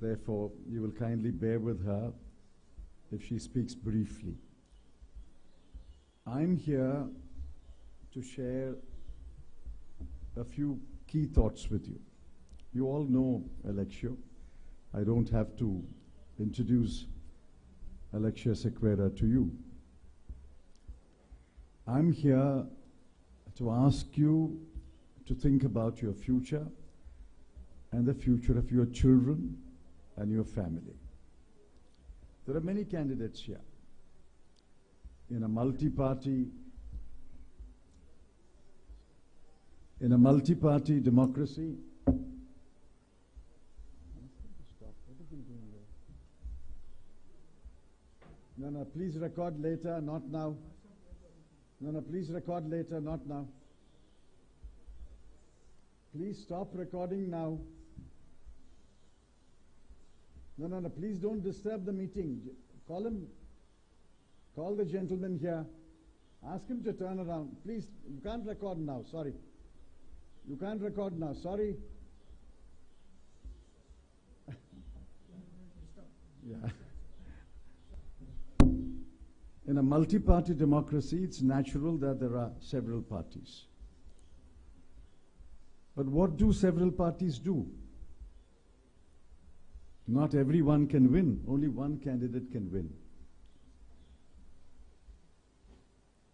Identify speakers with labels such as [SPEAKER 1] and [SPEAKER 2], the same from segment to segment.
[SPEAKER 1] Therefore, you will kindly bear with her if she speaks briefly. I'm here to share a few key thoughts with you. You all know Alexia. I don't have to introduce Alexia Sequeira to you. I'm here to ask you to think about your future and the future of your children and your family. There are many candidates here. In a multi-party democracy, No, please record later, not now. No, please record later, not now. Please stop recording now. No, please don't disturb the meeting. Call him. Call the gentleman here. Ask him to turn around. Please, you can't record now, sorry. You can't record now, sorry. Yeah. In a multi-party democracy, it's natural that there are several parties. But what do several parties do? Not everyone can win. Only one candidate can win.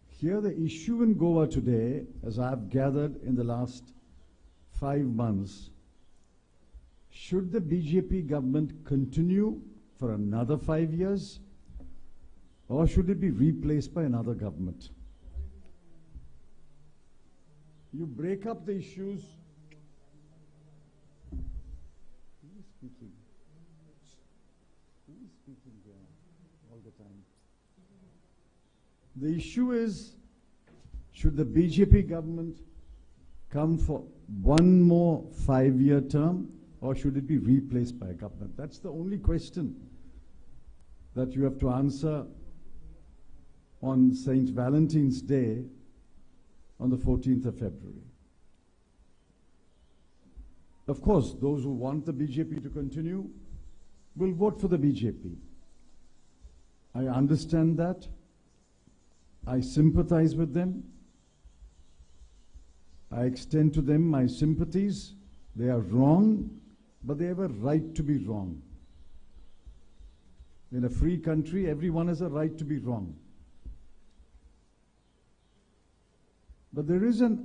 [SPEAKER 1] Here the issue in Goa today, as I've gathered in the last 5 months, should the BJP government continue for another 5 years, or should it be replaced by another government? You break up the issues. Who is speaking? Who is speaking there all the time? The issue is, should the BJP government come for one more 5-year term, or should it be replaced by a government? That's the only question that you have to answer on St. Valentine's Day on the 14th of February. Of course, those who want the BJP to continue will vote for the BJP. I understand that. I sympathize with them. I extend to them my sympathies. They are wrong, but they have a right to be wrong. In a free country, everyone has a right to be wrong. But there is a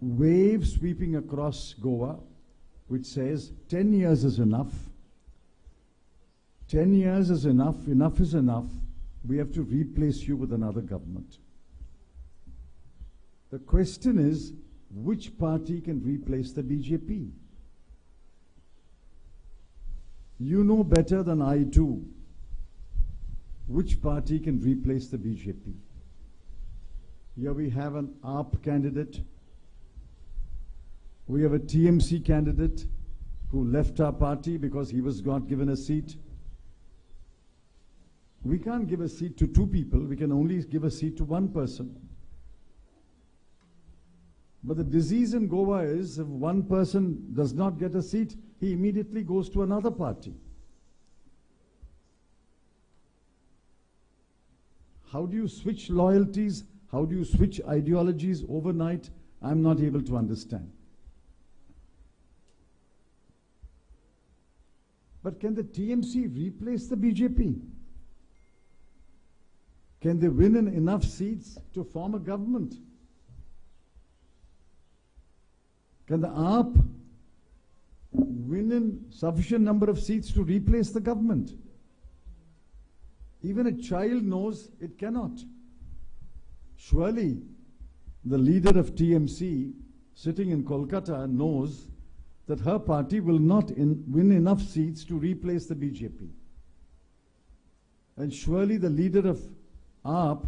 [SPEAKER 1] wave sweeping across Goa which says 10 years is enough. 10 years is enough. Enough is enough. We have to replace you with another government. The question is, which party can replace the BJP? You know better than I do which party can replace the BJP. Here we have an AAP candidate. We have a TMC candidate who left our party because he was not given a seat. We can't give a seat to 2 people. We can only give a seat to 1 person. But the disease in Goa is, if one person does not get a seat, he immediately goes to another party. How do you switch loyalties? How do you switch ideologies overnight? I'm not able to understand. But can the TMC replace the BJP? Can they win enough seats to form a government? Can the AAP win in sufficient number of seats to replace the government? Even a child knows it cannot. Surely the leader of TMC sitting in Kolkata knows that her party will not win enough seats to replace the BJP. And surely the leader of AAP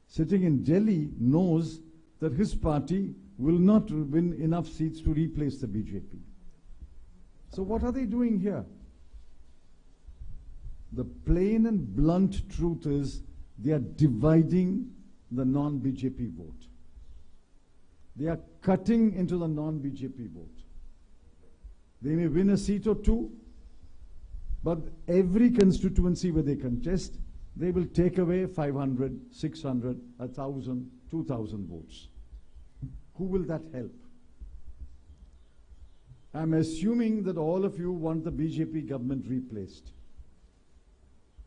[SPEAKER 1] sitting in Delhi knows that his party will not win enough seats to replace the BJP. So what are they doing here? The plain and blunt truth is they are dividing the non-BJP vote. They are cutting into the non-BJP vote. They may win a seat or 2, But every constituency where they contest, they will take away 500, 600, 1,000, 2,000 votes. Who will that help? I'm assuming that all of you want the BJP government replaced.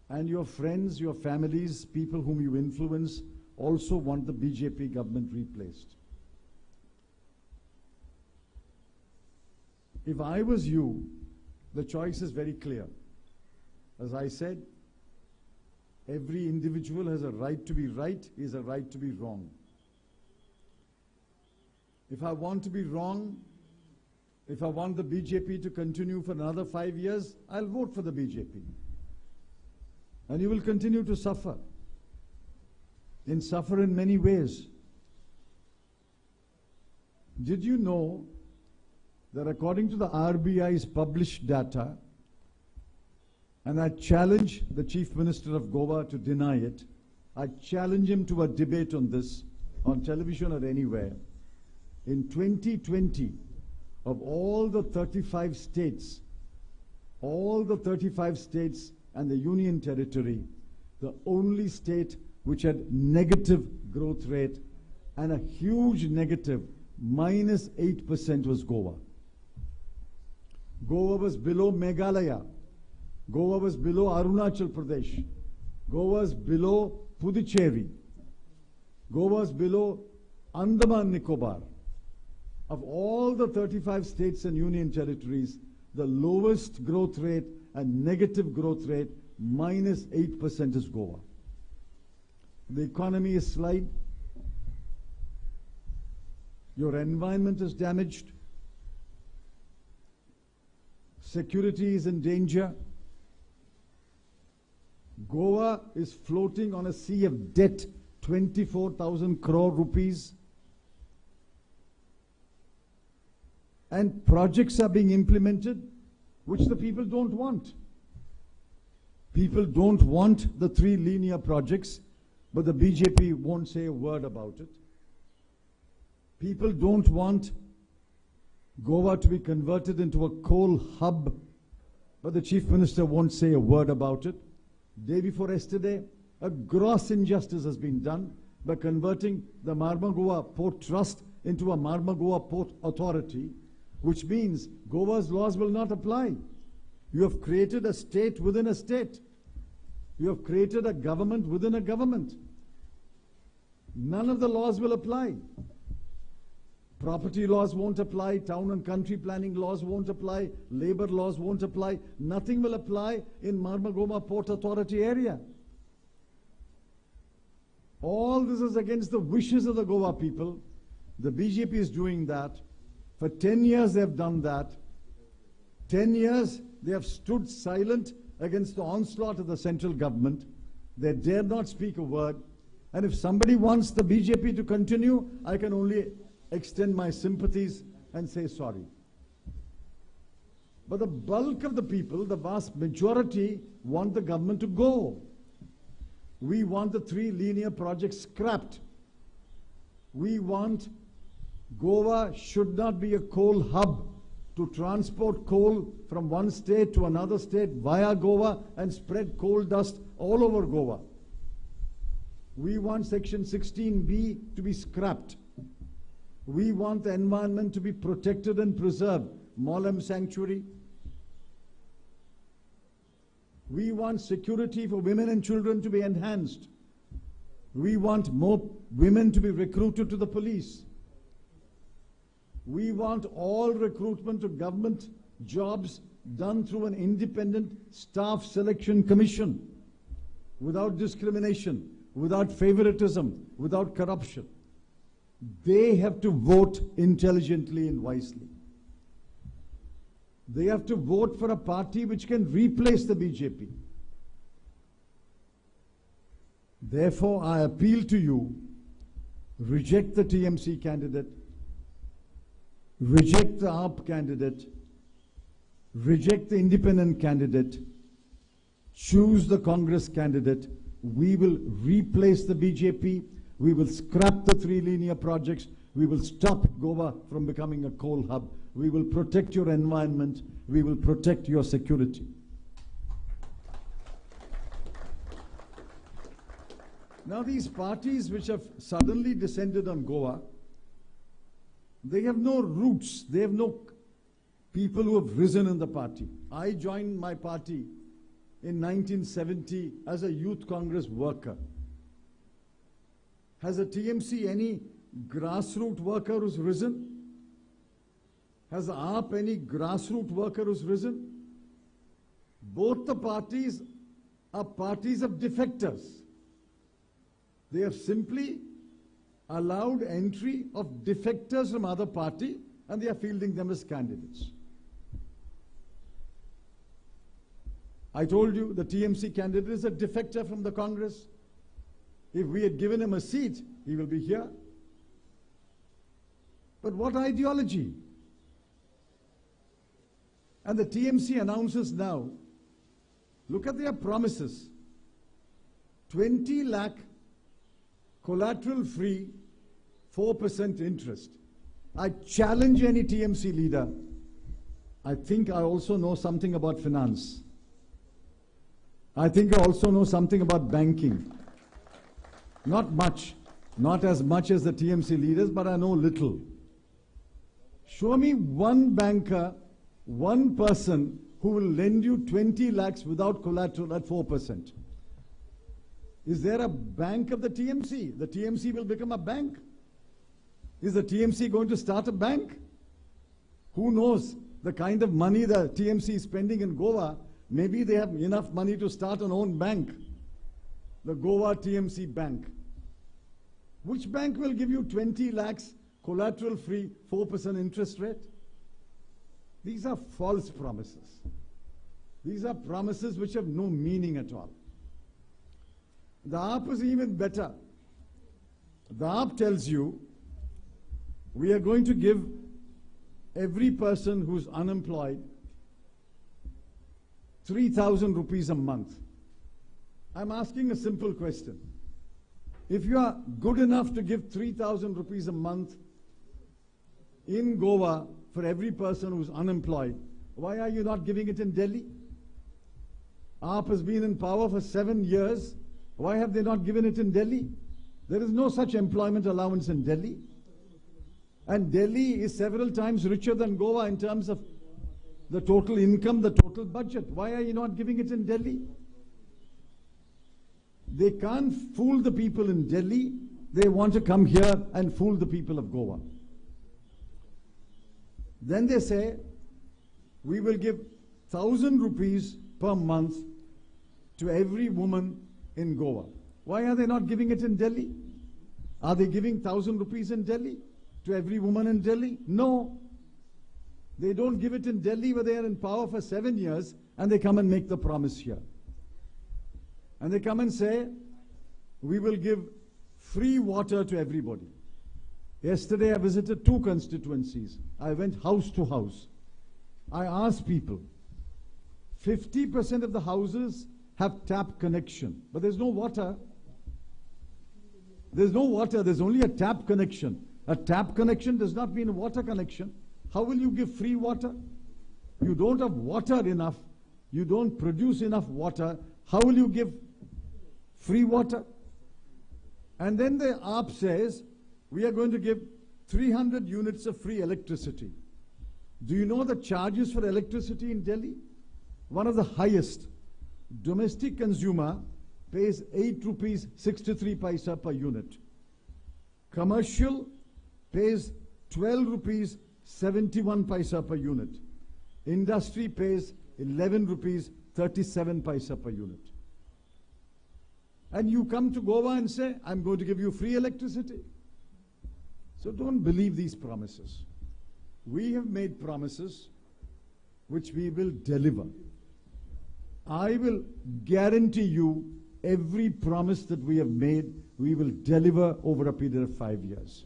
[SPEAKER 1] And your friends, your families, people whom you influence also want the BJP government replaced. If I was you, the choice is very clear. As I said, every individual has a right to be right, he has a right to be wrong. If I want to be wrong, if I want the BJP to continue for another 5 years, I'll vote for the BJP. And you will continue to suffer. And suffer in many ways. Did you know that according to the RBI's published data, and I challenge the Chief Minister of Goa to deny it, I challenge him to a debate on this, on television or anywhere. In 2020, of all the 35 states and the Union Territory, the only state which had negative growth rate and a huge negative, -8%, was Goa. Goa was below Meghalaya. Goa was below Arunachal Pradesh. Goa was below Puducherry. Goa was below Andaman Nicobar. Of all the 35 states and union territories, the lowest growth rate and negative growth rate, -8%, is Goa. The economy is slide. Your environment is damaged. Security is in danger. Goa is floating on a sea of debt, 24,000 crore rupees. And projects are being implemented which the people don't want. People don't want the 3 linear projects, but the BJP won't say a word about it. People don't want Goa to be converted into a coal hub, but the Chief Minister won't say a word about it. Day before yesterday, a gross injustice has been done by converting the Marmagua Port Trust into a Marmagua Port Authority, which means Goa's laws will not apply. You have created a state within a state. You have created a government within a government. None of the laws will apply. Property laws won't apply, town and country planning laws won't apply, labor laws won't apply. Nothing will apply in Marmagua Port Authority area. All this is against the wishes of the Goa people. The BJP is doing that. For 10 years they have done that. 10 years they have stood silent against the onslaught of the central government. They dare not speak a word. And if somebody wants the BJP to continue, I can only extend my sympathies and say sorry. But the bulk of the people, the vast majority, want the government to go. We want the 3 linear projects scrapped. We want Goa should not be a coal hub to transport coal from one state to another state via Goa and spread coal dust all over Goa. We want Section 16B to be scrapped. We want the environment to be protected and preserved. Molam Sanctuary. We want security for women and children to be enhanced. We want more women to be recruited to the police. We want all recruitment to government jobs done through an independent staff selection commission, without discrimination, without favoritism, without corruption. They have to vote intelligently and wisely. They have to vote for a party which can replace the BJP. Therefore, I appeal to you, reject the TMC candidate, reject the AAP candidate, reject the independent candidate, choose the Congress candidate. We will replace the BJP. We will scrap the 3 linear projects. We will stop Goa from becoming a coal hub. We will protect your environment. We will protect your security. Now these parties which have suddenly descended on Goa, they have no roots, they have no people who have risen in the party. I joined my party in 1970 as a youth Congress worker. Has a TMC any grassroots worker who's risen? Has AAP any grassroots worker who's risen? Both the parties are parties of defectors. They have simply allowed entry of defectors from other party and they are fielding them as candidates. I told you the TMC candidate is a defector from the Congress. If we had given him a seat, he will be here. But what ideology? And the TMC announces now, look at their promises. 20 lakh collateral free, 4% interest. I challenge any TMC leader. I think I also know something about finance. I think I also know something about banking. Not much, not as much as the TMC leaders, but I know little. Show me one banker, one person who will lend you 20 lakhs without collateral at 4%. Is there a bank of the TMC? The TMC will become a bank. Is the TMC going to start a bank? Who knows the kind of money the TMC is spending in Goa? Maybe they have enough money to start an own bank. The Goa TMC Bank. Which bank will give you 20 lakhs collateral free 4% interest rate? These are false promises. These are promises which have no meaning at all. The AAP is even better. The AAP tells you, we are going to give every person who's unemployed 3,000 rupees a month. I'm asking a simple question. If you are good enough to give 3,000 rupees a month in Goa for every person who's unemployed, why are you not giving it in Delhi? AAP has been in power for 7 years. Why have they not given it in Delhi? There is no such employment allowance in Delhi. And Delhi is several times richer than Goa in terms of the total income, the total budget. Why are you not giving it in Delhi? They can't fool the people in Delhi. They want to come here and fool the people of Goa. Then they say, we will give 1,000 rupees per month to every woman in Goa. Why are they not giving it in Delhi? Are they giving 1,000 rupees in Delhi to every woman in Delhi? No. They don't give it in Delhi where they are in power for 7 years and they come and make the promise here. And they come and say, we will give free water to everybody. Yesterday I visited 2 constituencies. I went house to house. I asked people, 50% of the houses have tap connection, but there's no water. There's no water, there's only a tap connection. A tap connection does not mean a water connection. How will you give free water? You don't have water enough. You don't produce enough water. How will you give free water? And then the AAP says, we are going to give 300 units of free electricity. Do you know the charges for electricity in Delhi? One of the highest. Domestic consumer pays 8 rupees 63 paisa per unit. Commercial pays 12 rupees 71 paisa per unit. Industry pays 11 rupees 37 paisa per unit. And you come to Goa and say, I'm going to give you free electricity. So don't believe these promises. We have made promises which we will deliver. I will guarantee you every promise that we have made, we will deliver over a period of 5 years.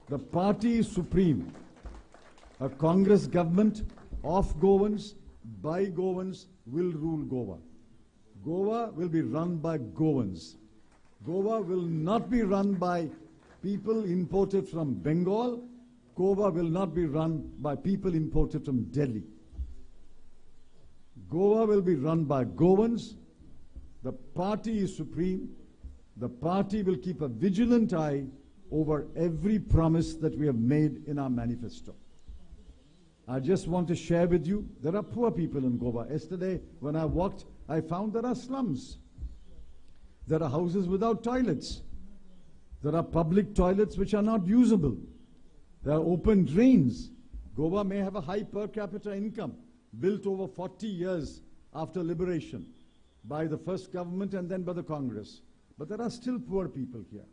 [SPEAKER 1] The party is supreme. A Congress government of Goans, by Goans, will rule Goa. Goa will be run by Goans. Goa will not be run by people imported from Bengal. Goa will not be run by people imported from Delhi. Goa will be run by Goans. The party is supreme. The party will keep a vigilant eye over every promise that we have made in our manifesto. I just want to share with you, there are poor people in Goa. Yesterday, when I walked, I found there are slums. There are houses without toilets. There are public toilets which are not usable. There are open drains. Goa may have a high per capita income, built over 40 years after liberation by the first government and then by the Congress. But there are still poor people here.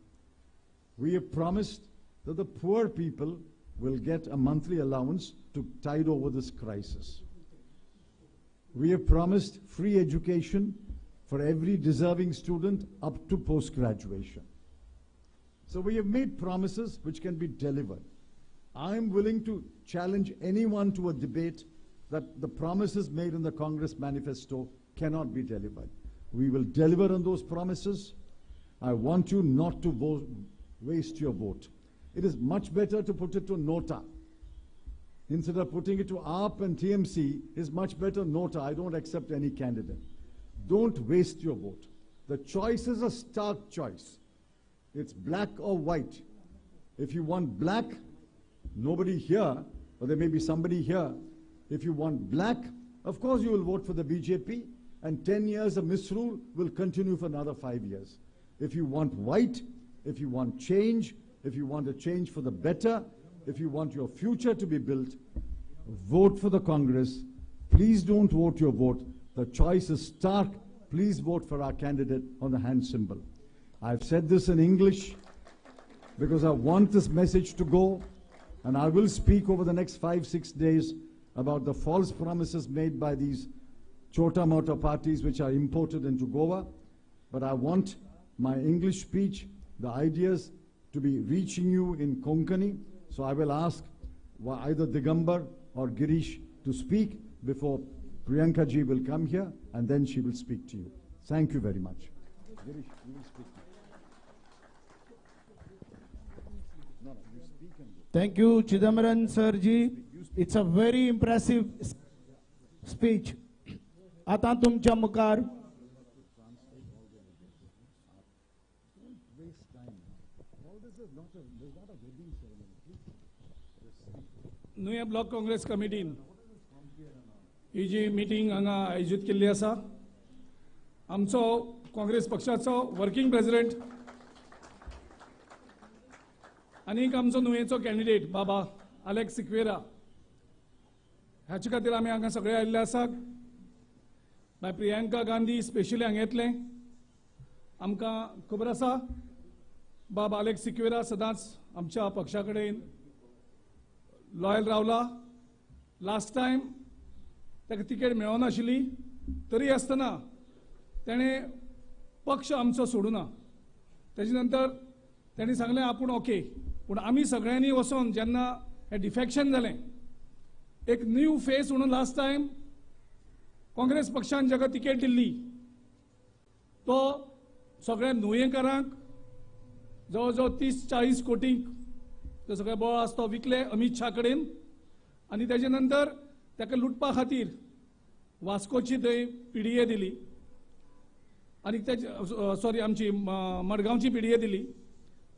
[SPEAKER 1] We have promised that the poor people will get a monthly allowance to tide over this crisis. We have promised free education for every deserving student up to post-graduation. So we have made promises which can be delivered. I am willing to challenge anyone to a debate that the promises made in the Congress manifesto cannot be delivered. We will deliver on those promises. I want you not to waste your vote. It is much better to put it to Nota. Instead of putting it to AAP and TMC, it's much better Nota. I don't accept any candidate. Don't waste your vote. The choice is a stark choice. It's black or white. If you want black, nobody here, or there may be somebody here. If you want black, of course you will vote for the BJP, and 10 years of misrule will continue for another 5 years. If you want white, if you want change, if you want a change for the better, if you want your future to be built, vote for the Congress. Please don't vote your vote. The choice is stark. Please vote for our candidate on the hand symbol. I've said this in English because I want this message to go, and I will speak over the next 5-6 days about the false promises made by these chota-mota parties which are imported into Goa. But I want my English speech, the ideas, to be reaching you in Konkani. So I will ask either Digambar or Girish to speak before Priyanka ji will come here, and then she will speak to you. Thank you very much. Girish, you will speak. No, you speak and go.
[SPEAKER 2] Thank you, Chidambaran Sirji. It's a very impressive speech. आता तुमच्या मुखार
[SPEAKER 3] नुया block Congress कमिटीन ही जी meeting हांगा आयोजीत केल्ली आसा, आमचो काँग्रेस पक्षाचो working president आनीक आमचो नुयेचो कॅन्डिडेट बाबा अलेक्स सिक्वेरा हाचे खातीर आमी हांगा सगळे आयिल्ले आसात. बाय प्रियांका गांधी स्पेशली हांगा येतले. आमकां खबर आसा बाबा अलेक्स सिक्वेरा सदांच आमच्या पक्षा कडेन लॉयल रावला. लास्ट टायम ताका तिकेट मेळोनाशिल्ली, तरी आसतना ताणें पक्ष आमचो सोडूना. तेजे नंतर ताणें सांगलें आपूण ओके, पूण आमी सगळ्यांनी वचोन जेन्ना हें डिफेक्शन जालें, एक न्यू फेस म्हणून लास्ट टायम काँग्रेस पक्षान जाका तिकेट दिल्ली तो सगळ्या नुयेंकारांक जवळ जवळ 30-40 कोटींक ते सगळे बळ आसा तो विकले अमित शहा कडेन. आनी तेजे नंतर ताका लुटपा खातीर वास्कोची थंय PDA दिली, आनी सॉरी आमची मडगांवची PDA दिली,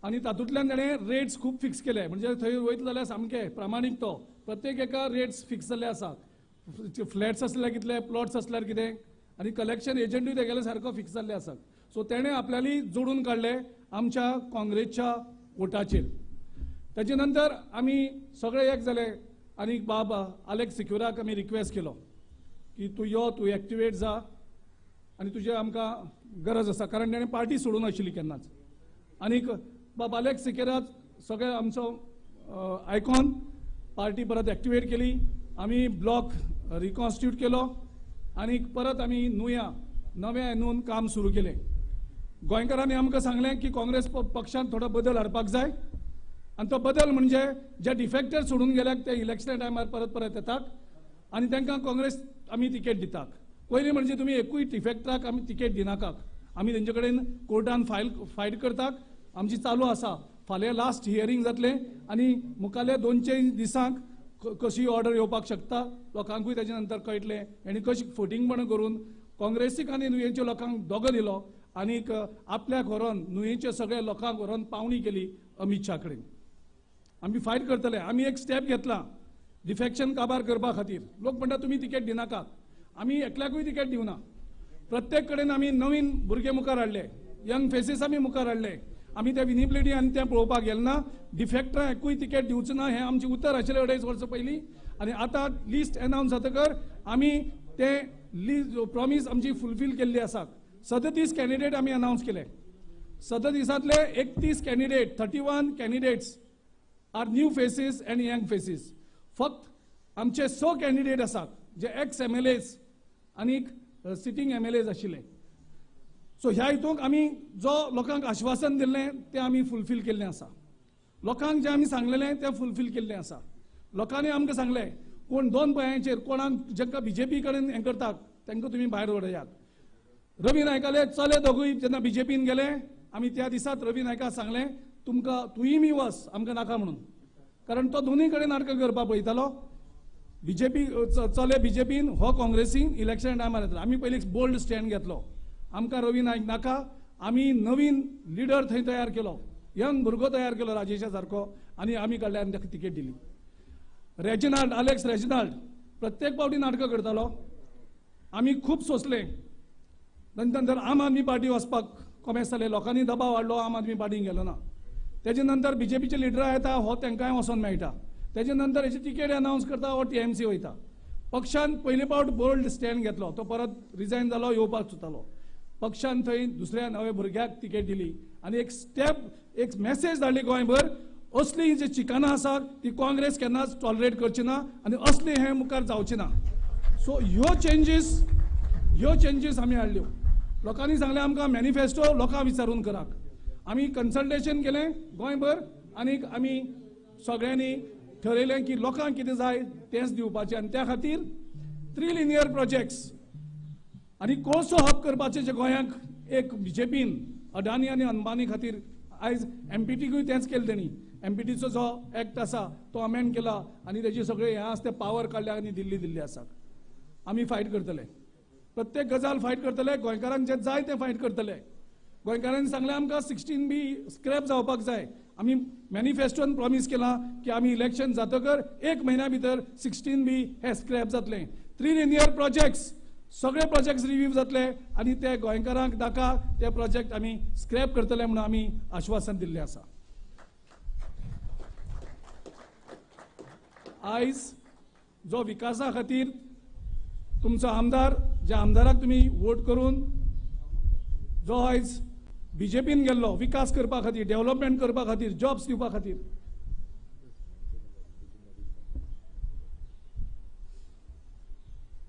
[SPEAKER 3] आनी तातूंतल्यान ताणें रेट्स खूब फिक्स केले. म्हणजे थंय वयतले जाल्यार सामकें प्रामाणीक तो प्रत्येक एका रेट्स फिक्स जाल्ले आसात. फ्लॅट्स असल्यार कितले, प्लॉट्स असल्यार कितें, आनी कलेक्शन एजंटूय तेगेले सारको फिक्स जाल्ले आसात. सो तेणें आपल्याली जोडून काडले आमच्या काँग्रेसच्या वोटाचेर. तेजे नंतर आमी सगळे एक जाले आनी बाबा अलेक्स सिक्वेराक आमी रिक्वेस्ट केलो की तूं यो, तूं एक्टिवेट जा, आनी तुजे आमकां गरज आसा, कारण ताणें पार्टी सोडून आशिल्ली केन्नाच. आनीक बाबा अलेक्स सिक्वेराक सगळे आमचो आयकॉन पार्टी परत एक्टिवेट केली. आमी ब्लॉक रिकॉन्स्टिट्यूट केलो आनी परत आमी नुया नव्या हेतून काम सुरू केलें. गोंयकारांनी आमकां सांगलें की काँग्रेस पक्षान थोडो बदल हाडपाक जाय, आनी तो बदल म्हणजे जे डिफेक्टर सोडून गेल्याक ते इलेक्शना टायमार परत परत येतात आनी तांकां काँग्रेस आमी तिकेट दितात. पयलीं म्हणजे तुमी एकूय डिफेक्टराक आमी तिकेट दिनाकात. आमी तेंचे कडेन कोर्टान फायट करतात. आमची चालू आसा. फाल्यां लास्ट हियरींग जातलें आनी मुखाल्ल्या 2-3 दिसांक कशी ऑर्डर येवपाक शकता लोकांकूय तेजे नंतर कळटलें. आनी कशी फटींगपण करून काँग्रेसीक आनी नुयेंच्या लोकांक दोगो दिलो आनीक आपल्याक व्हरोन न्हंयेच्या सगळ्या लोकांक व्हरोन पावणी केली अमित शहा कडेन. आमी फायट करतले. आमी एक स्टेप घेतला डिफेक्शन काबार करपा खातीर. लोक म्हणटा तुमी तिकेट दिनाकात. आमी एकल्याकूय तिकेट दिवना. प्रत्येक कडेन आमी नवीन भुरगे मुखार हाडले, यंग फेसीस आमी मुखार हाडले. आमी त्या विनिबिलिटी आनी तें पळोवपाक गेले ना. डिफेक्टरांक एकूय तिकेट दिवचो ना हें आमचें उतर आशिल्लें 2.5 वर्सां पयलीं. आनी आतां लिस्ट अनावन्स जातकर आमी तें प्रॉमीस आमची फुलफील केल्ली आसा. 37 कॅन्डिडेट आमी अनावन्स केले. 37तले 31 candidate 31 candidates are new faces and young faces. फक्त आमचे 6 कॅन्डिडेट आसात जे एक्स MLAs आनीक सिटींग MLAs आशिल्ले. सो ह्या हितूंक आमी जो लोकांक आश्वासन दिल्लें तें आमी फुलफील केल्लें आसा. लोकांक जें आमी सांगलेलें तें फुलफील केल्लें आसा. लोकांनी आमकां सांगलें कोण 2 पांयांचेर कोणाक जेंकां BJP कडेन हें करतात तांकां तुमी भायर उडयात. रवी नायकाले चले दोगूय जेन्ना BJPन गेले आमी त्या दिसात रवी नायकाक सांगलें तुमकां तुयी मी वस आमकां नाका म्हणून. कारण तो दोनूय कडेन नाटकां करपाक पळयतालो. BJP चले BJPन हो काँग्रेसीन इलेक्शन टायमार येतलो. आमी पयलीं बोल्ड स्टँड घेतलो. आमकां रवी नायक नाका. आमी नवीन लिडर थंय तयार केलो, यंग भुरगो तयार केलो राजेशा सारको आनी आमी कडल्यान ताका तिकेट दिली. रेजिनाल्ड अलेक्स रेजिनाल्ड प्रत्येक फावटी नाटकां करतालो. आमी खूब सोंसले. नंतर आम आदमी पार्टी वचपाक कोमेस जालें. लोकांनी दबाव हाडलो, आम आदमी पार्टीन गेलो ना. तेजे नंतर BJPचे लिडरां येता हो तांकांय वचोन मेळटा. तेजे नंतर हेची तिकेट अनावन्स करता हो TMC वयता. पक्षान पयले फावट बोल्ड स्टँड घेतलो. तो परत रिजायन जालो, येवपाक सुतालो. पक्षान थंय दुसऱ्या नव्या भुरग्याक तिकेट दिली आनी एक मेसेज धाडली गोंयभर असली जी चिकानां आसात ती काँग्रेस केन्नाच टॉलरेट करची ना आनी असले हें मुखार जावचें ना. सो ह्यो चेंजीस आमी हाडल्यो. लोकांनी सांगलें आमकां मॅनिफेस्टो लोकांक विचारून करात. आमी कन्सल्टेशन केलें गोंयभर आनीक आमी सगळ्यांनी ठरयलें की लोकांक कितें जाय तेंच दिवपाचें. आनी त्या खातीर 3 लिनियर प्रोजेक्ट्स आनी कोळसो हब करपाचें जे गोंयांक एक BJPन अडानी आनी अंबानी खातीर आयज MPTकूय तेंच केलें तेणी. MPTचो जो एक्ट आसा तो अमेंड केला आनी तेजी सगळे हें आसा ते पावर काडल्या आनी दिल्ली आसा. आमी फायट करतले. प्रत्येक गजाल फायट करतले. गोंयकारांक जें जाय तें फायट करतले. गोंयकारांनी सांगलें आमकां 16B स्क्रॅप जावपाक जाय. आमी मॅनिफेस्टोन प्रॉमीस केलां की आमी इलेक्शन जातकर 1 म्हयन्या भितर 16B हे स्क्रॅप जातलें. 3 लिनियर प्रोजेक्ट्स सगळे प्रोजेक्ट्स रिव्यू जातले आनी ते गोंयकारांक नाका ते प्रोजेक्ट आमी स्क्रॅप करतले म्हणून आमी आश्वासन दिल्लें आसा. आयज जो विकासा खातीर तुमचो आमदार ज्या आमदाराक तुमी वोट करून जो आयज BJPन गेल्लो विकास करपा खातीर, डेव्हलपमेंट करपा खातीर, जॉब्स दिवपा खातीर,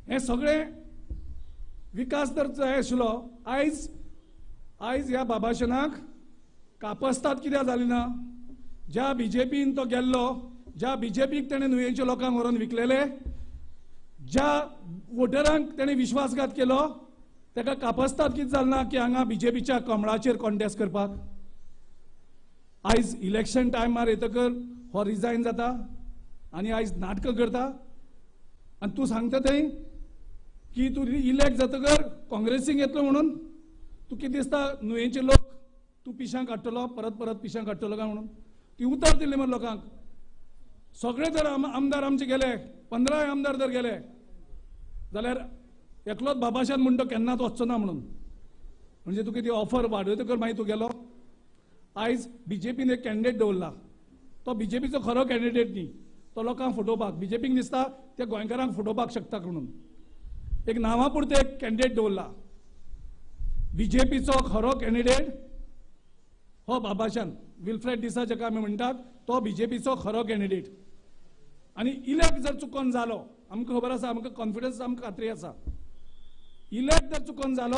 [SPEAKER 3] हे सगळे विकास जर जाय आशिल्लो आयज ह्या बाबाशनाक कापस्ताद कित्याक जाली ना? ज्या BJPन तो गेल्लो, ज्या BJPक तेणें न्हंयेच्या लोकांक व्हरून विकलेले, ज्या वोटरांक तेणें विश्वासघात केलो ताका कापस्ताद कितें जालें ना की हांगा BJPच्या कमळाचेर कॉन्टेस्ट करपाक. आयज इलेक्शन टायमार येतकर हो रिजायन जाता आनी आयज नाटकां करता आनी तूं सांगता थंय की तूं इलेक्ट जातकर काँग्रेसीक येतलो म्हणून. तूं कितें दिसता न्हंयेचे लोक तूं पिशांक काडटलो, परत पिशांक काडटलो काय म्हणून? ती उतर दिली मरे लोकांक. सगळे जर आमदार आमचे गेले, 15 आमदार जर गेले जाल्यार एकलोच बाबाशान म्हणटा केन्नाच वचचो ना म्हणून. म्हणजे तूं कितें ऑफर वाडयतकर मागीर तूं गेलो. आयज BJPन एक कॅन्डिडेट दवरला. तो BJPचो खरो कॅन्डिडेट न्ही. तो लोकांक फटोवपाक BJPक दिसता ते गोंयकारांक फटोवपाक शकता म्हणून एक नांवा पुरते एक कॅन्डिडेट दवरला. BJPचो खरो कॅन्डिडेट हो बाबाशान विल्फ्रेड डिसा जेका आमी म्हणटात तो BJPचो खरो कॅन्डिडेट. आनी इलेक्ट जर चुकोन जालो, आमकां खबर आसा, आमकां कॉन्फिडन्स आमकां खात्री आसा, इलेक्ट जर चुकोन जालो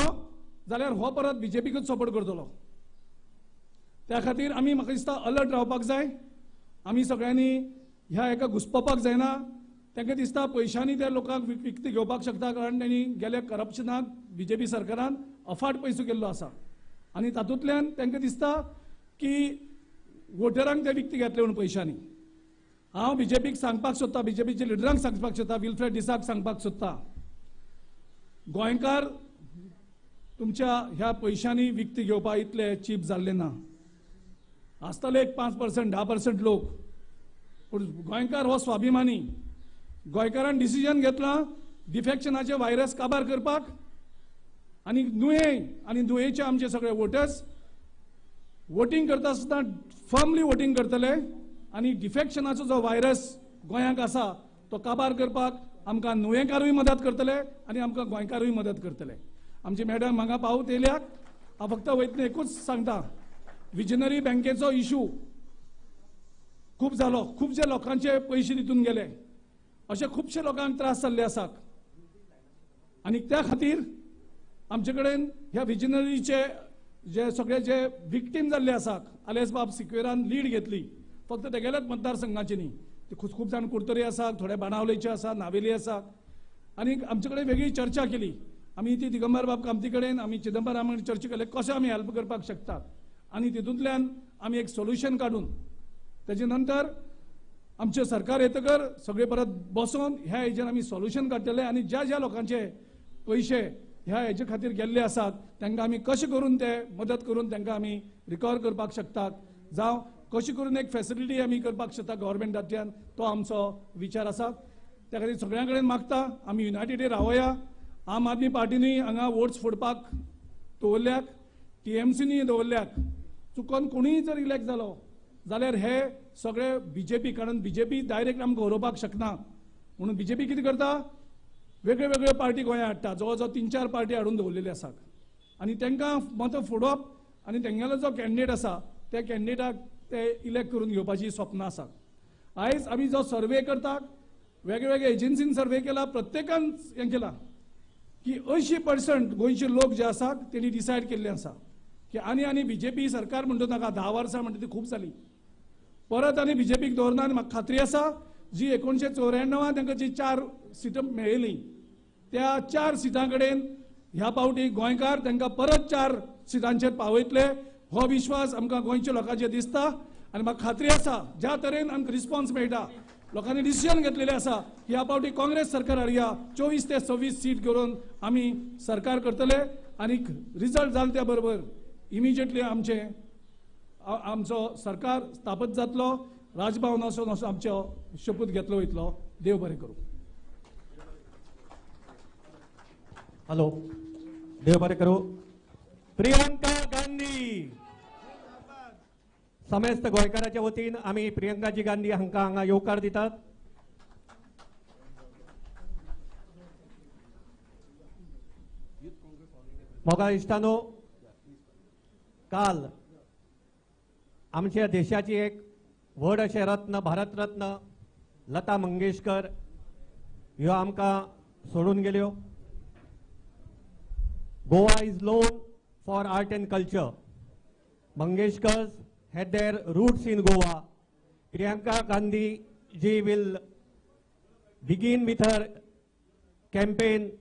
[SPEAKER 3] जाल्यार हो परत BJPकूच सपोर्ट करतलो. त्या खातीर आमी म्हाका दिसता अलर्ट रावपाक जाय. आमी सगळ्यांनी ह्या हेका घुस्पपाक जायना. तांकां दिसता पयशांनी ते लोकांक विकती घेवपाक शकता कारण तांणी गेल्या करप्शनाक BJP सरकारान अफाट पयसो केल्लो आसा आनी तातूंतल्यान तांकां दिसता की वोटरांक ते विकती घेतले म्हणून पयशांनी. हांव BJPक सांगपाक सोदता, BJPच्या लिडरांक सांगपाक सोदता, विल्फ्रेड डिसाक सांगपाक सोदता, गोंयकार तुमच्या ह्या पैशांनी विकती घेवपा इतले चीप जाल्ले ना. आसतले एक 5% 10% लोक, पूण गोंयकार हो स्वाभिमानी. गोंयकारान डिसिजन घेतला डिफेक्शनाचे व्हायरस काबार करपाक, आनी नुयेचे आमचे सगळे वोटर्स वोटिंग करता आसतना फर्मली वोटिंग करतले, आनी डिफेक्शनाचो जो व्हायरस गोंयांत आसा तो काबार करपाक आमकां नुयेंकारूय मदत करतले आनी आमकां गोंयकारूय मदत करतले. आमची मॅडम हांगा पावत येयल्याक हांव फक्त वयतना एकूच सांगता, विजनरी बँकेचो इशू खूब जालो, खुबशे लोकांचे पयशे तितून गेले, अशे खुबशे लोकांक त्रास जाल्ले आसात. आनी त्या खातीर आमचे कडेन ह्या विजनरीचे जे सगळे जे विक्टीम जाल्ले आसात, आलेस बाब सिक्वेरान लीड घेतली, फक्त तेगेल्याच मतदारसंघाचे न्ही, ते खूब जाण कुडतरी आसात, थोडे बाणावलेचे आसात, नावेली आसात. आनी आमचे कडेन वेगळी चर्चा केली. आमी ती दिगंबर बाब कामती कडेन आमी चिदंबराम कडेन चर्चा केली कशें आमी हेल्प करपाक शकतात, आनी तितूंतल्यान आमी एक सोल्युशन काडून तेजे नंतर आमचे सरकार येतकर सगळे परत बसून ह्या हेजेर आमी सोल्युशन काडटले. आनी ज्या ज्या लोकांचे पयशे ह्या हेजे खातीर गेल्ले आसात तांकां आमी कशें करून ते मदत करून तांकां आमी रिकवर करपाक शकतात, जावं कशी करून एक फॅसिलिटी आमी करपाक शकता गव्हर्मेंटांतल्यान, तो आमचो विचार आसा. त्या खातीर सगळ्यां कडेन मागता आमी युनायटेड रावया. आम आदमी पार्टीनूय हांगा वोट्स फोडपाक दवरल्यात, TMCनूय दवरल्यात. चुकोन कोणूय जर इलेक्ट जालो जाल्यार हे सगळे BJP, कारण BJP डायरेक्ट आमकां हरोवपाक शकना, म्हणून BJP कितें करता, वेगळे वेगळे पार्टी गोंयांत हाडटा, जवळ जवळ 3-4 पार्टी हाडून दवरलेले आसात. आनी तांकां मतां फोडप आनी तेंगेलो जो कॅन्डिडेट आसा त्या कॅन्डिडेटाक ते इलेक्ट करून घेवपाची स्वप्न आसा. आयज आमी जो सर्वे करतात, वेगवेगळ्या एजन्सीन सर्वे केला, प्रत्येकान हें केला की 80% गोंयचे लोक जे आसात तेणी डिसायड केल्ले आसा की आनी BJP सरकार म्हणटा नाका, 10 वर्सां म्हणटा ती खूब जाली, परत आनी BJPक दवरना. आनी म्हाका खात्री आसा जी 1994 तांकां जी 4 सिटां मेळिल्लीं त्या 4 सिटां कडेन ह्या पावटी गोंयकार तांकां परत 4 सिटांचेर पावयतले, हो विश्वास आमकां गोंयच्या लोकांचेर दिसता. आनी म्हाका खात्री आसा ज्या तरेन आमकां रिस्पॉन्स मेळटा, लोकांनी डिसिजन घेतलेले आसा की ह्या पावटी काँग्रेस सरकार हाडया, 24 ते 26 सीट करून आमी सरकार करतले. आनी रिजल्ट जाले त्या बरोबर इमिजिएटली आमचो सरकार स्थापत जातलो, राजभवन वचून असो आमचो शपथ घेतलो वयतलो. देव बरें करूं.
[SPEAKER 4] हॅलो, देव बरें करूं. प्रियंका गांधी, समेस्त गोंयकाराच्या वतीन आमी प्रियंकाजी गांधी हांकां येवकार दितात. मोगा इश्टानो, काल आमच्या देशाची एक व्हड अशें रत्न, भारतरत्न लता मंगेशकर ह्यो आमकां सोडून गेल्यो. Goa is known for art and culture. Mangeshkars had their roots in Goa. Priyanka Gandhi ji will begin with her campaign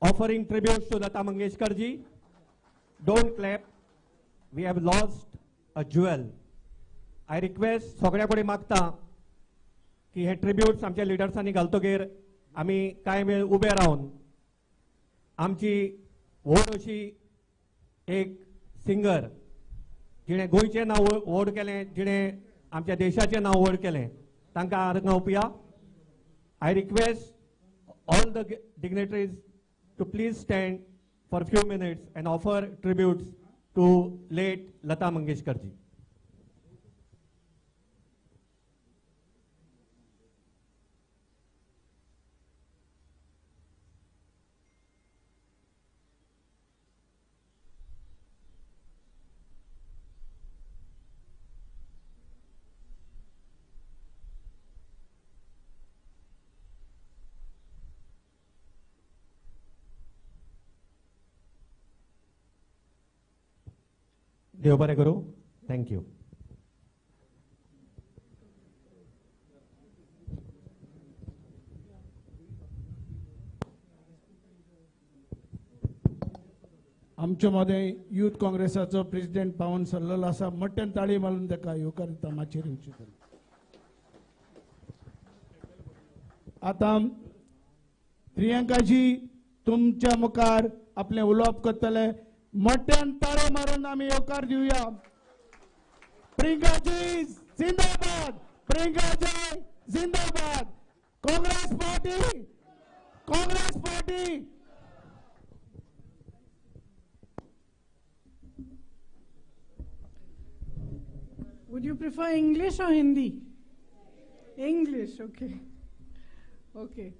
[SPEAKER 4] offering tributes to Lata Mangeshkar ji. Don't clap. We have lost a jewel. I request सगळ्या कडेन मागता की हे tributes आमच्या लिडर्सांनी घालतकीर आमी कांय वेळ ube Ravan आमची व्हड अशी एक सिंगर जिणे गोंयचें नांव व्हड केलें, जिणे आमच्या देशाचें नांव व्हड केलें, तांकां हांगा ओपया. I request all the dignitaries to please stand for few minutes and offer tributes to late Lata Mangeshkar ji. देव बरें करूं. थँक्यू.
[SPEAKER 2] आमचे मध्ये युथ काँग्रेसाचो प्रेसिडेंट पावन सरलेलो आसा, मोठ्यान ताळी मारून ताका येवकार दिता. माचेर येवचे करून आतां प्रियंकाजी तुमच्या मुखार आपलें उलोवप करतले. मोठ्यान ताळे मारून आम्ही होकार देऊया. प्रियंकाजी जिंदाबाद, प्रियंकाजी जिंदाबाद. Congress party, Congress party.
[SPEAKER 5] Would you prefer English or Hindi? English, okay. Okay.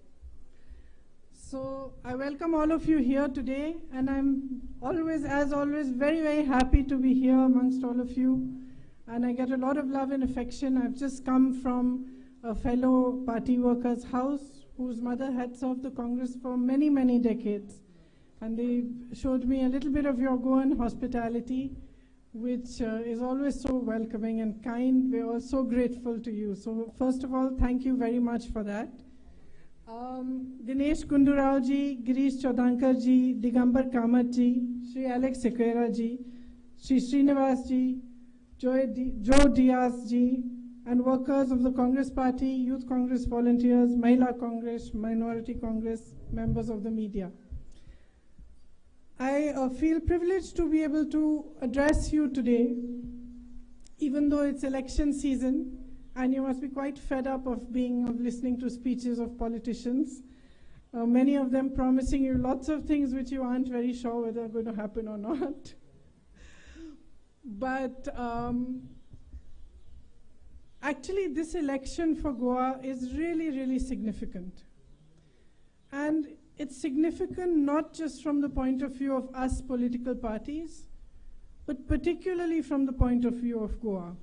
[SPEAKER 5] So I welcome all of you here today, and I'm always, as always, very, very happy to be here amongst all of you. And I get a lot of love and affection. I've just come from a fellow party worker's house whose mother had served the Congress for many, many decades. And they showed me a little bit of your Goan hospitality, which is always so welcoming and kind. We're all so grateful to you. So first of all, thank you very much for that. Dinesh Gundurao ji, Girish Chodhankar ji, Digambar Kamat ji, Shri Alex Sequeira ji, Shri Srinivas ji, Joe Diaz ji, and workers of the Congress Party, Youth Congress volunteers, Mahila Congress, Minority Congress, members of the media. I feel privileged to be able to address you today, even though it's election season, and you must be quite fed up of listening to speeches of politicians, many of them promising you lots of things which you aren't very sure whether are going to happen or not. But actually, this election for Goa is really, really significant. And it's significant not just from the point of view of us political parties, but particularly from the point of view of Goa.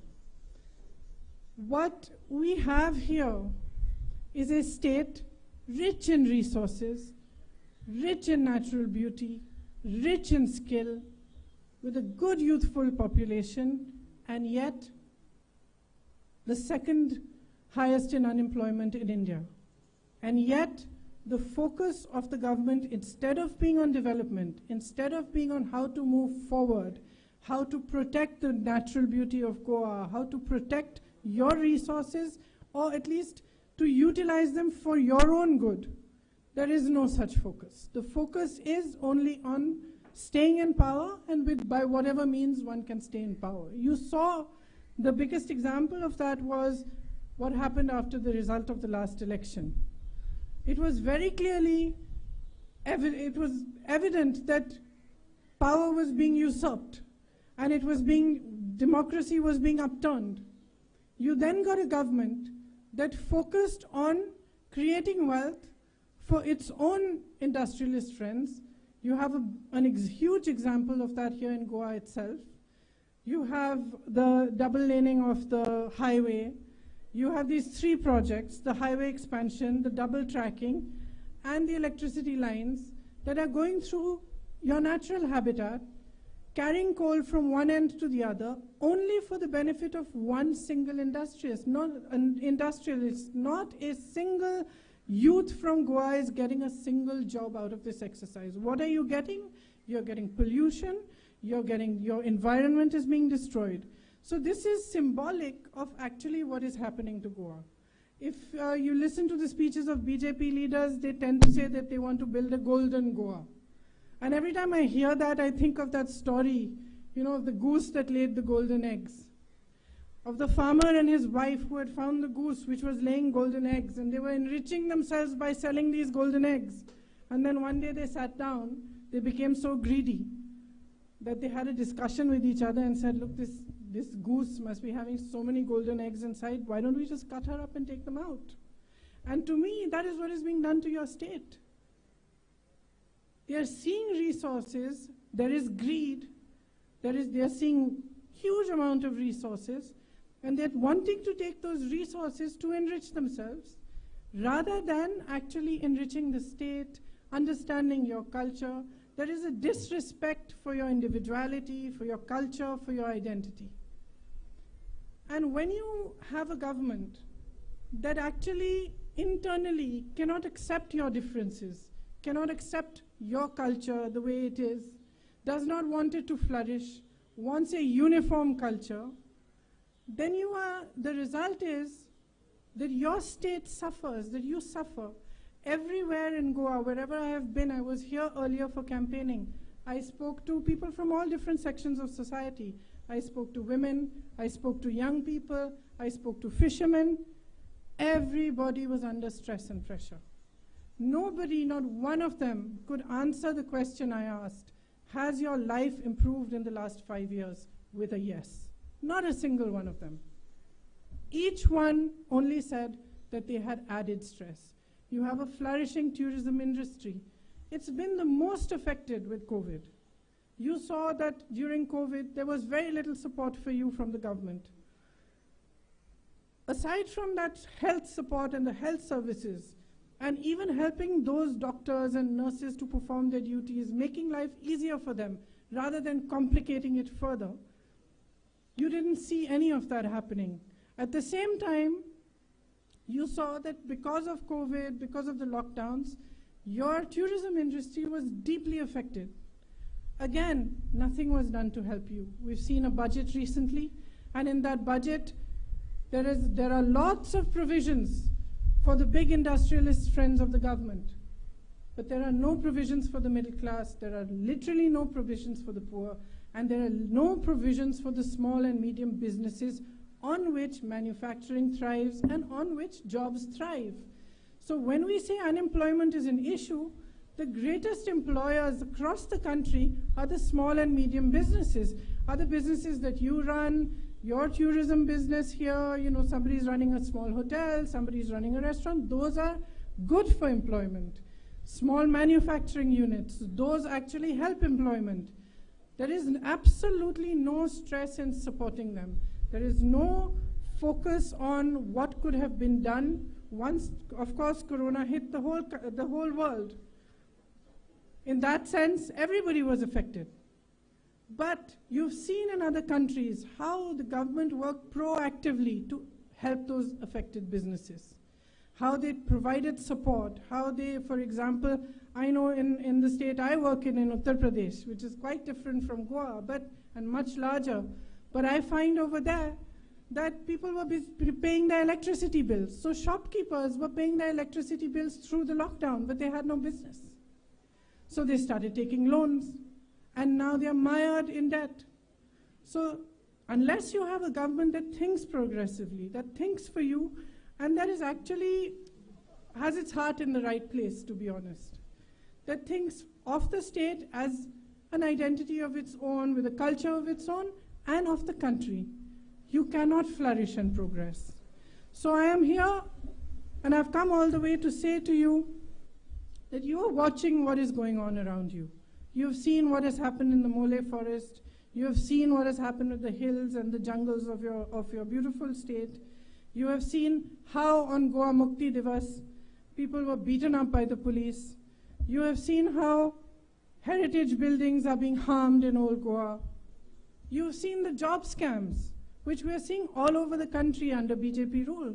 [SPEAKER 5] What we have here is a state rich in resources, rich in natural beauty, rich in skill, with a good youthful population, and yet the second highest in unemployment in India. And yet the focus of the government, instead of being on development, instead of being on how to move forward, how to protect the natural beauty of Goa, how to protect your resources, or at least to utilize them for your own good, there is no such focus. The focus is only on staying in power, and by whatever means one can stay in power. You saw the biggest example of that was what happened after the result of the last election. It was very clearly evident that power was being usurped, and democracy was being upturned. You then got a government that focused on creating wealth for its own industrialist friends. You have a huge example of that here in Goa itself. You have the double laning of the highway. You have these three projects, the highway expansion, the double tracking, and the electricity lines that are going through your natural habitat, carrying coal from one end to the other, only for the benefit of one single industrialist. Not a single youth from Goa is getting a single job out of this exercise. What are you getting? You're getting pollution, your environment is being destroyed. So this is symbolic of actually what is happening to Goa. If you listen to the speeches of BJP leaders, they tend to say that they want to build a golden Goa. And every time I hear that, I think of that story, of the goose that laid the golden eggs, of the farmer and his wife who had found the goose which was laying golden eggs, and they were enriching themselves by selling these golden eggs. And then one day they sat down, they became so greedy that they had a discussion with each other and said, look, this goose must be having so many golden eggs inside, why don't we just cut her up and take them out? And to me, that is what is being done to your state. They are seeing resources, there is greed, they are seeing huge amount of resources, and they're wanting to take those resources to enrich themselves, rather than actually enriching the state, understanding your culture. There is a disrespect for your individuality, for your culture, for your identity. And when you have a government that actually internally cannot accept your differences, cannot accept your culture the way it is, does not want it to flourish, wants a uniform culture, then the result is that your state suffers, that you suffer. Everywhere in Goa, wherever I have been, I was here earlier for campaigning, I spoke to people from all different sections of society. I spoke to women, I spoke to young people, I spoke to fishermen. Everybody was under stress and pressure. Nobody, not one of them, could answer the question I asked, has your life improved in the last 5 years, with a yes. Not a single one of them. Each one only said that they had added stress. You have a flourishing tourism industry. It's been the most affected with COVID. You saw that during COVID, there was very little support for you from the government. Aside from that health support and the health services, and even helping those doctors and nurses to perform their duties, making life easier for them, rather than complicating it further, you didn't see any of that happening. At the same time, you saw that because of COVID, because of the lockdowns, your tourism industry was deeply affected. Again, nothing was done to help you. We've seen a budget recently, and in that budget, there are lots of provisions for the big industrialist friends of the government. But there are no provisions for the middle class, there are literally no provisions for the poor, and there are no provisions for the small and medium businesses on which manufacturing thrives and on which jobs thrive. So when we say unemployment is an issue, the greatest employers across the country are the small and medium businesses, are the businesses that you run, your tourism business here, you know, somebody's running a small hotel, somebody's running a restaurant, those are good for employment. Small manufacturing units, those actually help employment. There is absolutely no stress in supporting them. There is no focus on what could have been done once, of course, Corona hit the whole world. In that sense, everybody was affected. But you've seen in other countries how the government worked proactively to help those affected businesses, how they provided support, how they, for example, I know in the state I work in Uttar Pradesh, which is quite different from Goa, and much larger, but I find over there that people were paying their electricity bills. So shopkeepers were paying their electricity bills through the lockdown, but they had no business. So they started taking loans, and now they are mired in debt. So unless you have a government that thinks progressively, that thinks for you, and that is actually has its heart in the right place, to be honest, that thinks of the state as an identity of its own, with a culture of its own, and of the country, you cannot flourish and progress. So I am here, and I've come all the way to say to you that you are watching what is going on around you. You've seen what has happened in the Mole forest. You have seen what has happened with the hills and the jungles of your beautiful state. You have seen how on Goa Mukti Divas, people were beaten up by the police. You have seen how heritage buildings are being harmed in Old Goa. You've seen the job scams, which we are seeing all over the country under BJP rule.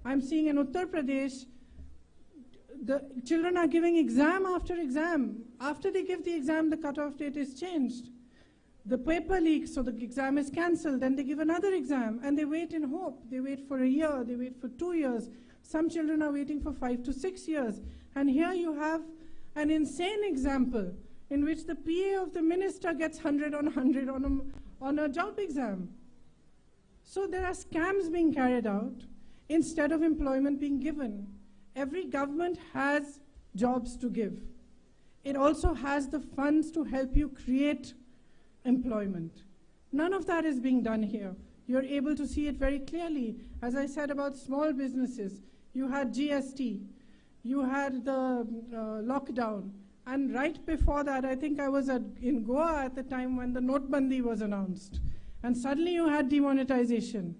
[SPEAKER 5] I'm seeing in Uttar Pradesh, the children are giving exam after exam. After they give the exam, the cutoff date is changed. The paper leaks, so the exam is cancelled. Then they give another exam, and they wait in hope. They wait for a year, they wait for 2 years. Some children are waiting for 5 to 6 years. And here you have an insane example in which the PA of the minister gets 100 on 100 on a job exam. So there are scams being carried out instead of employment being given. Every government has jobs to give. It also has the funds to help you create employment. None of that is being done here. You're able to see it very clearly. As I said about small businesses, you had GST, you had the lockdown, and right before that, I think I was in Goa at the time when the Notebandi was announced, and suddenly you had demonetization.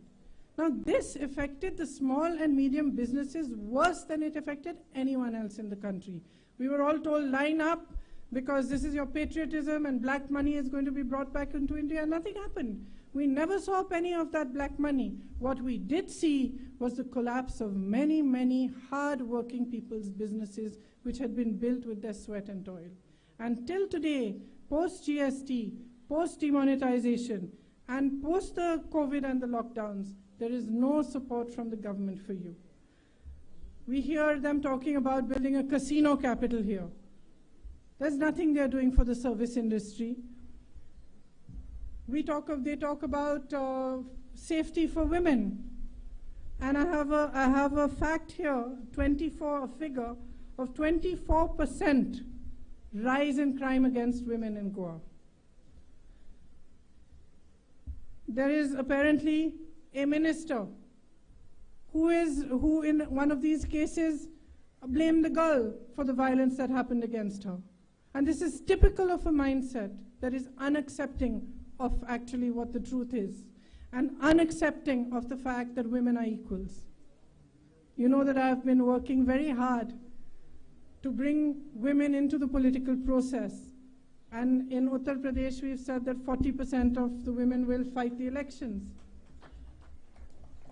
[SPEAKER 5] Now this affected the small and medium businesses worse than it affected anyone else in the country. We were all told, line up, because this is your patriotism and black money is going to be brought back into India. Nothing happened. We never saw a penny of that black money. What we did see was the collapse of many, many hard-working people's businesses which had been built with their sweat and toil. And till today, post-GST, post-demonetization, and post the COVID and the lockdowns, there is no support from the government for you. We hear them talking about building a casino capital here. There's nothing they're doing for the service industry. They talk about safety for women. And I have a fact here, a figure of 24% rise in crime against women in Goa. There is apparently a minister who in one of these cases blamed the girl for the violence that happened against her. And this is typical of a mindset that is unaccepting of actually what the truth is, and unaccepting of the fact that women are equals. You know that I've been working very hard to bring women into the political process. And in Uttar Pradesh, we've said that 40% of the women will fight the elections.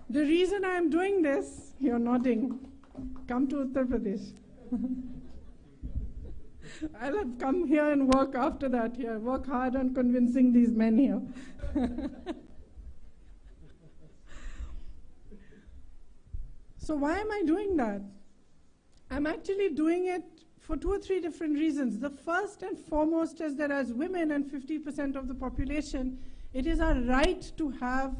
[SPEAKER 5] The reason I'm doing this, you're nodding, come to Uttar Pradesh. I'll have come here and work after that here, work hard on convincing these men here. So why am I doing that? I'm actually doing it for 2 or 3 different reasons. The first and foremost is that as women and 50% of the population, it is our right to have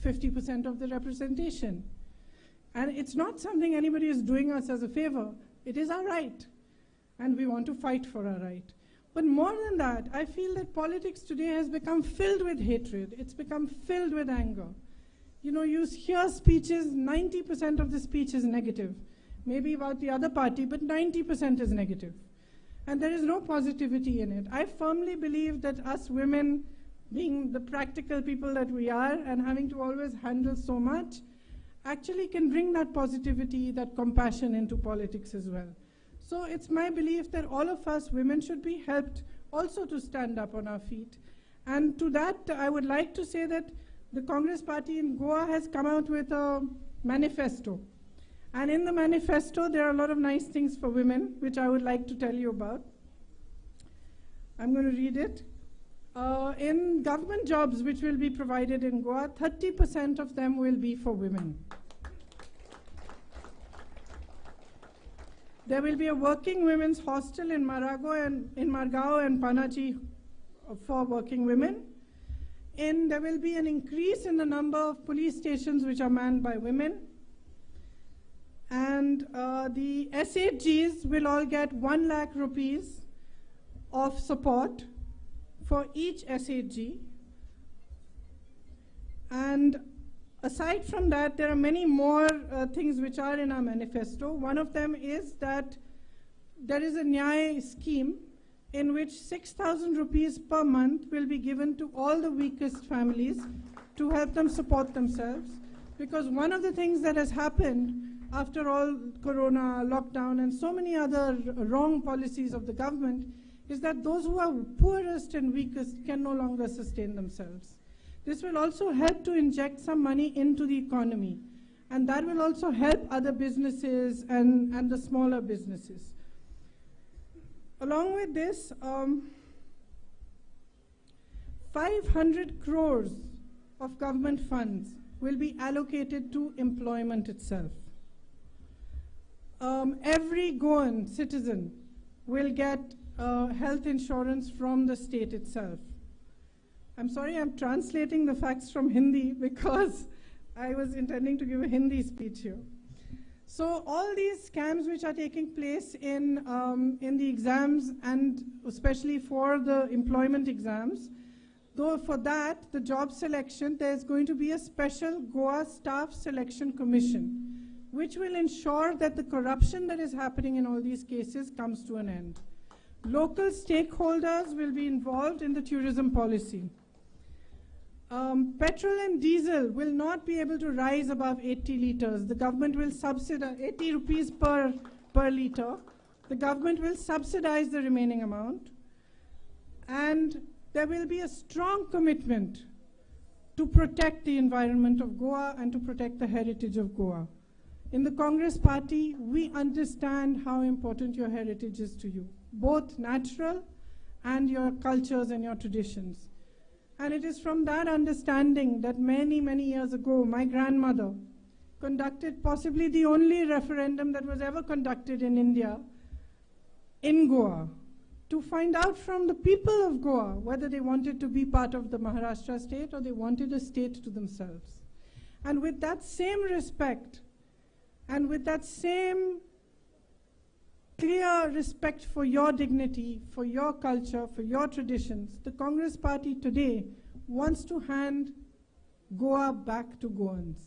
[SPEAKER 5] 50% of the representation. And it's not something anybody is doing us as a favor. It is our right. And we want to fight for our right. But more than that, I feel that politics today has become filled with hatred. It's become filled with anger. You know, you hear speeches, 90% of the speech is negative. Maybe about the other party, but 90% is negative. And there is no positivity in it. I firmly believe that us women, being the practical people that we are and having to always handle so much, actually can bring that positivity, that compassion into politics as well. So it's my belief that all of us women should be helped also to stand up on our feet. And to that, I would like to say that the Congress party in Goa has come out with a manifesto. And in the manifesto, there are a lot of nice things for women, which I would like to tell you about. I'm going to read it. In government jobs which will be provided in Goa, 30% of them will be for women. There will be a working women's hostel in Margao and Panaji for working women. There will be an increase in the number of police stations which are manned by women. And the SHGs will all get 1 lakh rupees of support for each SHG. And aside from that, there are many more things which are in our manifesto. One of them is that there is a Nyay scheme in which 6,000 rupees per month will be given to all the weakest families to help them support themselves. Because one of the things that has happened after all Corona, lockdown, and so many other wrong policies of the government is that those who are poorest and weakest can no longer sustain themselves. This will also help to inject some money into the economy. And that will also help other businesses and the smaller businesses. Along with this, 500 crores of government funds will be allocated to employment itself. Every Goan citizen will get health insurance from the state itself. I'm sorry, I'm translating the facts from Hindi because I was intending to give a Hindi speech here. So all these scams which are taking place in the exams, and especially for the employment exams, though for that, the job selection, there's going to be a special Goa Staff Selection Commission, which will ensure that the corruption that is happening in all these cases comes to an end. Local stakeholders will be involved in the tourism policy. Petrol and diesel will not be able to rise above 80 liters. The government will subsidize 80 rupees per liter. The government will subsidize the remaining amount. And there will be a strong commitment to protect the environment of Goa and to protect the heritage of Goa. In the Congress party, we understand how important your heritage is to you, both natural and your cultures and your traditions. And it is from that understanding that many, many years ago, my grandmother conducted possibly the only referendum that was ever conducted in India, in Goa, to find out from the people of Goa whether they wanted to be part of the Maharashtra state or they wanted a state to themselves. And with that same respect and with that same clear respect for your dignity, for your culture, for your traditions, the Congress Party today wants to hand Goa back to Goans.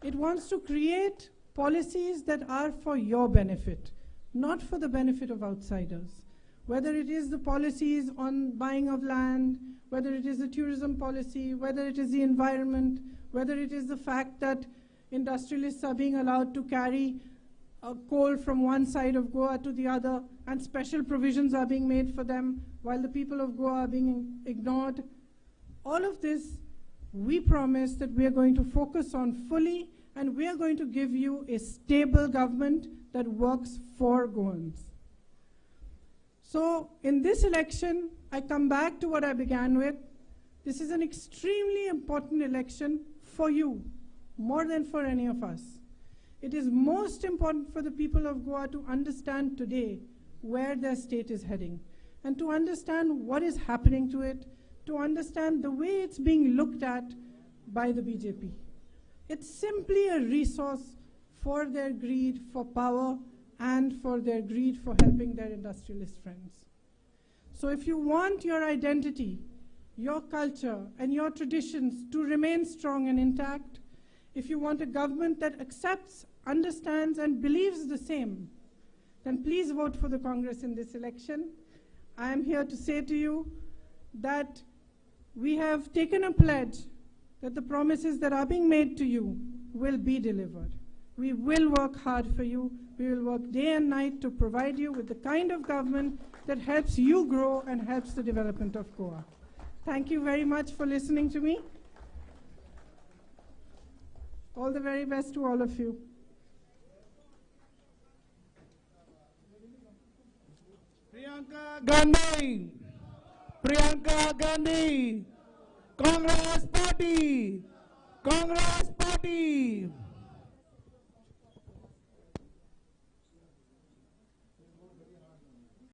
[SPEAKER 5] It wants to create policies that are for your benefit, not for the benefit of outsiders. Whether it is the policies on buying of land, whether it is the tourism policy, whether it is the environment, whether it is the fact that industrialists are being allowed to carry coal from one side of Goa to the other, and special provisions are being made for them while the people of Goa are being ignored. All of this, we promise that we are going to focus on fully, and we are going to give you a stable government that works for Goans. So in this election, I come back to what I began with. This is an extremely important election for you, more than for any of us. It is most important for the people of Goa to understand today where their state is heading, and to understand what is happening to it, to understand the way it's being looked at by the BJP. It's simply a resource for their greed for power and for their greed for helping their industrialist friends. So if you want your identity, your culture, and your traditions to remain strong and intact, if you want a government that accepts, understands, and believes the same, then please vote for the Congress in this election. I am here to say to you that we have taken a pledge that the promises that are being made to you will be delivered. We will work hard for you. We will work day and night to provide you with the kind of government that helps you grow and helps the development of Goa. Thank you very much for listening to me. All the very best to all of you.
[SPEAKER 2] Priyanka Gandhi! Priyanka Gandhi! Congress Party! Congress Party!